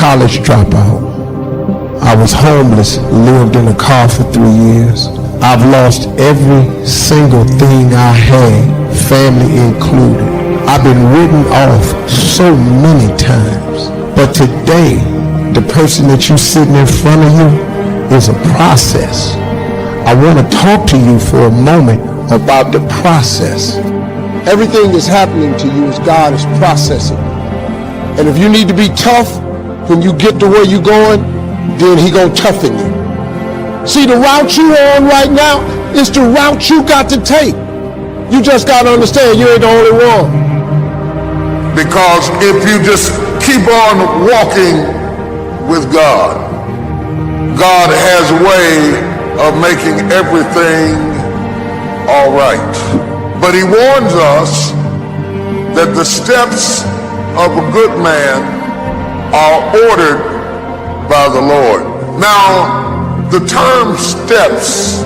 college dropout. I was homeless, lived in a car for 3 years. I've lost every single thing I had, family included. I've been written off so many times. But today, the person that you're sitting in front of you is a process. I want to talk to you for a moment about the process. Everything that's happening to you is God is processing. And if you need to be tough when you get to where you're going, then He gonna toughen you. See, the route you're on right now is the route you got to take. You just got to understand you ain't the only one. Because if you just keep on walking with God, God has a way of making everything all right. But He warns us that the steps of a good man are ordered by the Lord. Now, the term steps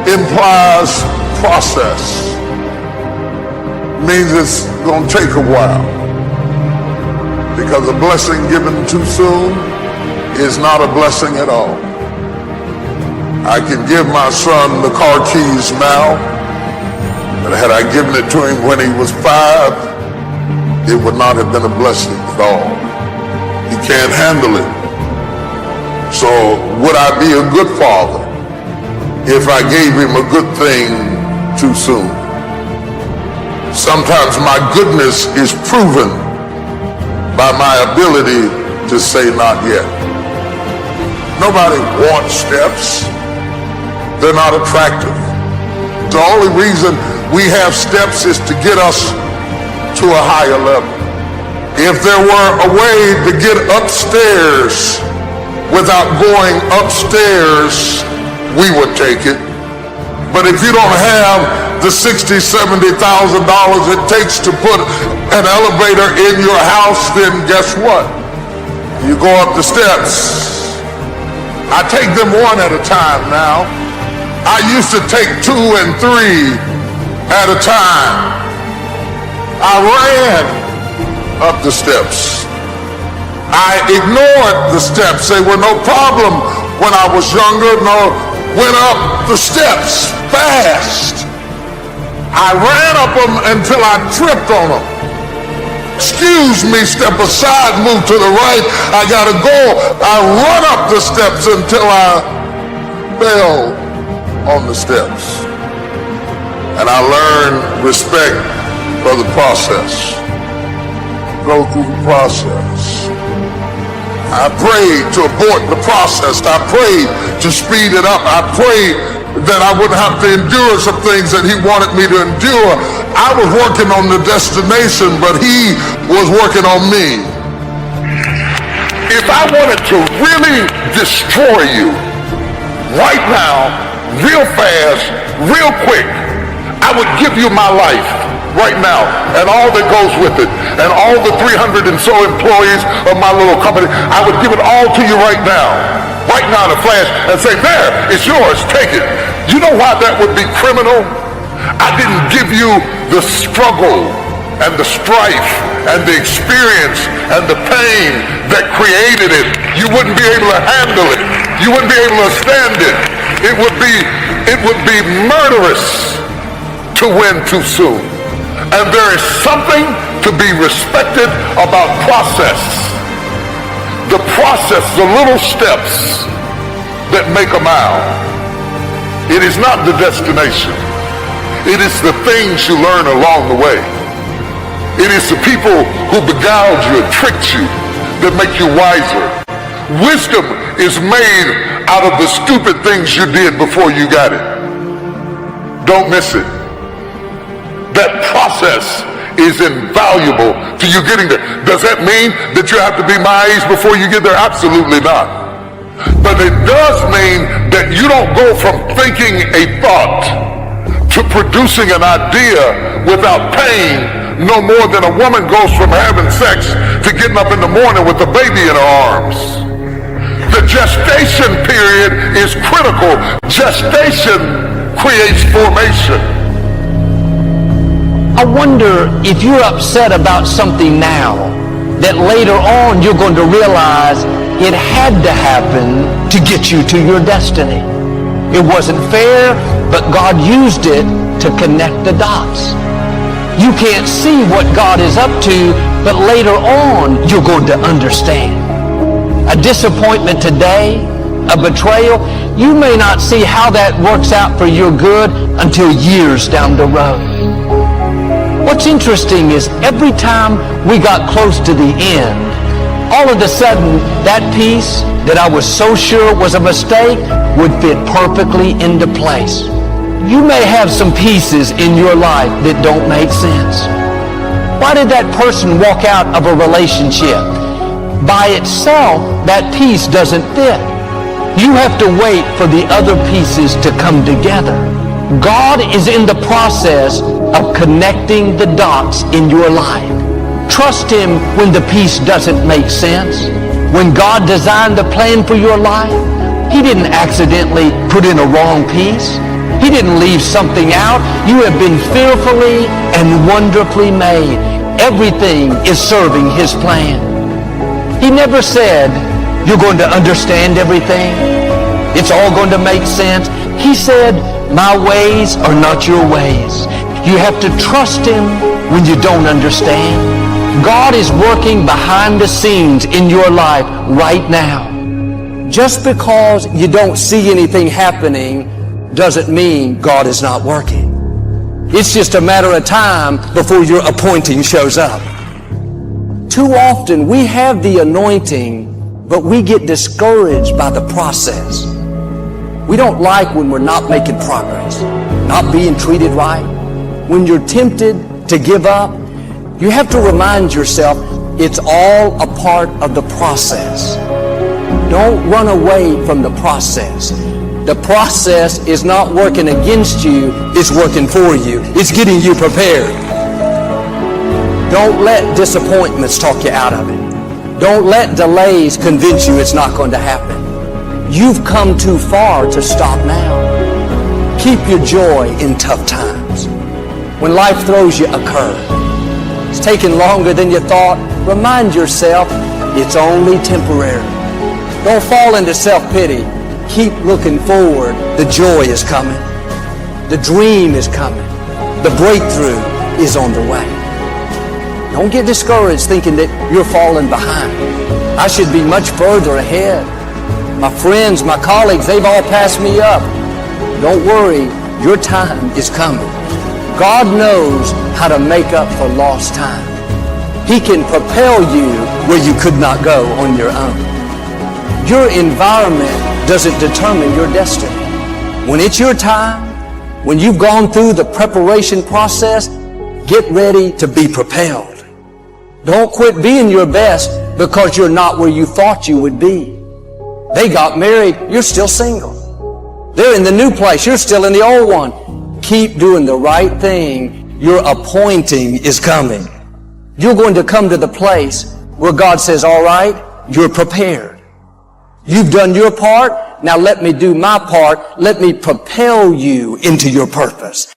implies process. Means it's going to take a while. Because a blessing given too soon is not a blessing at all. I can give my son the car keys now, but had I given it to him when he was 5, it would not have been a blessing at all. He can't handle it. So would I be a good father if I gave him a good thing too soon? Sometimes my goodness is proven by my ability to say not yet. Nobody wants steps. They're not attractive. The only reason we have steps is to get us to a higher level. If there were a way to get upstairs without going upstairs, we would take it. But if you don't have the $60,000, $70,000 it takes to put an elevator in your house, then guess what? You go up the steps. I take them one at a time now. I used to take 2 and 3 at a time. I ran up the steps. I ignored the steps. They were no problem when I was younger. No, went up the steps fast. I ran up them until I tripped on them. Excuse me, step aside, move to the right. I gotta go. I run up the steps until I fell on the steps. And I learned respect for the process. Go through the process. I prayed to abort the process. I prayed to speed it up. I prayed that I wouldn't have to endure some things that He wanted me to endure. I was working on the destination, but He was working on me. If I wanted to really destroy you right now, real fast, real quick, I would give you my life right now and all that goes with it and all the 300 and so employees of my little company. I would give it all to you right now in a flash, and say, there, it's yours, take it. You know why that would be criminal? I didn't give you the struggle and the strife and the experience and the pain that created it. You wouldn't be able to handle it. You wouldn't be able to stand it. It would be murderous to win too soon. And there is something to be respected about process. The process, the little steps that make a mile. It is not the destination. It is the things you learn along the way. It is the people who beguiled you and tricked you that make you wiser. Wisdom is made out of the stupid things you did before you got it. Don't miss it. That process is invaluable to you getting there. Does that mean that you have to be my age before you get there? Absolutely not. But it does mean that you don't go from thinking a thought to producing an idea without pain no more than a woman goes from having sex to getting up in the morning with a baby in her arms. The gestation period is critical. Gestation creates formation. I wonder if you're upset about something now, that later on you're going to realize it had to happen to get you to your destiny. It wasn't fair, but God used it to connect the dots. You can't see what God is up to, but later on you're going to understand. A disappointment today, a betrayal, you may not see how that works out for your good until years down the road. What's interesting is every time we got close to the end, all of a sudden that piece that I was so sure was a mistake would fit perfectly into place. You may have some pieces in your life that don't make sense. Why did that person walk out of a relationship? By itself, that piece doesn't fit. You have to wait for the other pieces to come together. God is in the process of connecting the dots in your life. Trust Him when the piece doesn't make sense. When God designed the plan for your life, He didn't accidentally put in a wrong piece. He didn't leave something out. You have been fearfully and wonderfully made. Everything is serving His plan. He never said, you're going to understand everything. It's all going to make sense. He said, my ways are not your ways. You have to trust Him when you don't understand. God is working behind the scenes in your life right now. Just because you don't see anything happening doesn't mean God is not working. It's just a matter of time before your appointing shows up. Too often we have the anointing, but we get discouraged by the process. We don't like when we're not making progress, not being treated right. When you're tempted to give up, you have to remind yourself it's all a part of the process. Don't run away from the process. The process is not working against you, it's working for you. It's getting you prepared. Don't let disappointments talk you out of it. Don't let delays convince you it's not going to happen. You've come too far to stop now. Keep your joy in tough times. When life throws you a curve, it's taking longer than you thought, remind yourself it's only temporary. Don't fall into self-pity. Keep looking forward. The joy is coming. The dream is coming. The breakthrough is on the way. Don't get discouraged thinking that you're falling behind. I should be much further ahead. My friends, my colleagues, they've all passed me up. Don't worry, your time is coming. God knows how to make up for lost time. He can propel you where you could not go on your own. Your environment doesn't determine your destiny. When it's your time, when you've gone through the preparation process, get ready to be propelled. Don't quit being your best because you're not where you thought you would be. They got married, you're still single. They're in the new place, you're still in the old one. Keep doing the right thing. Your appointing is coming. You're going to come to the place where God says, all right, you're prepared. You've done your part, now let me do my part. Let me propel you into your purpose.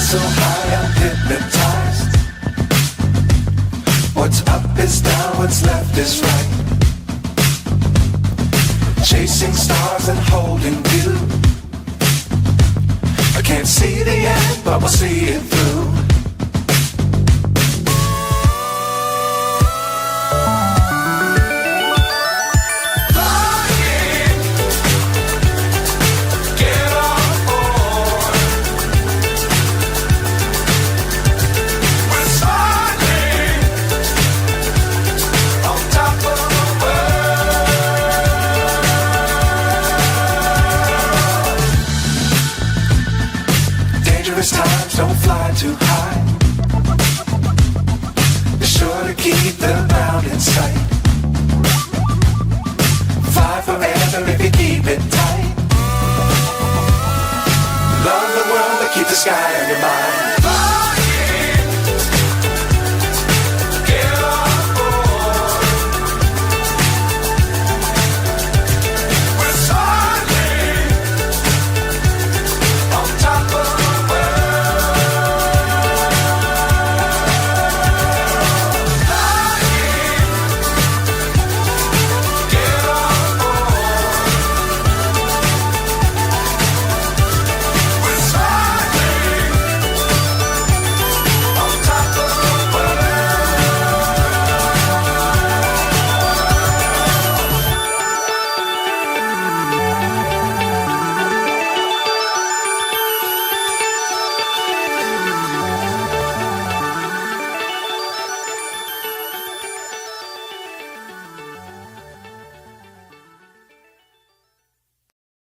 so high I'm hypnotized. What's up is down, what's left is right. Chasing stars and holding you. I can't see the end, but we'll see it through. Times don't fly too high. Be sure to keep the ground in sight. Fly forever if you keep it tight. Love the world but keep the sky on your mind.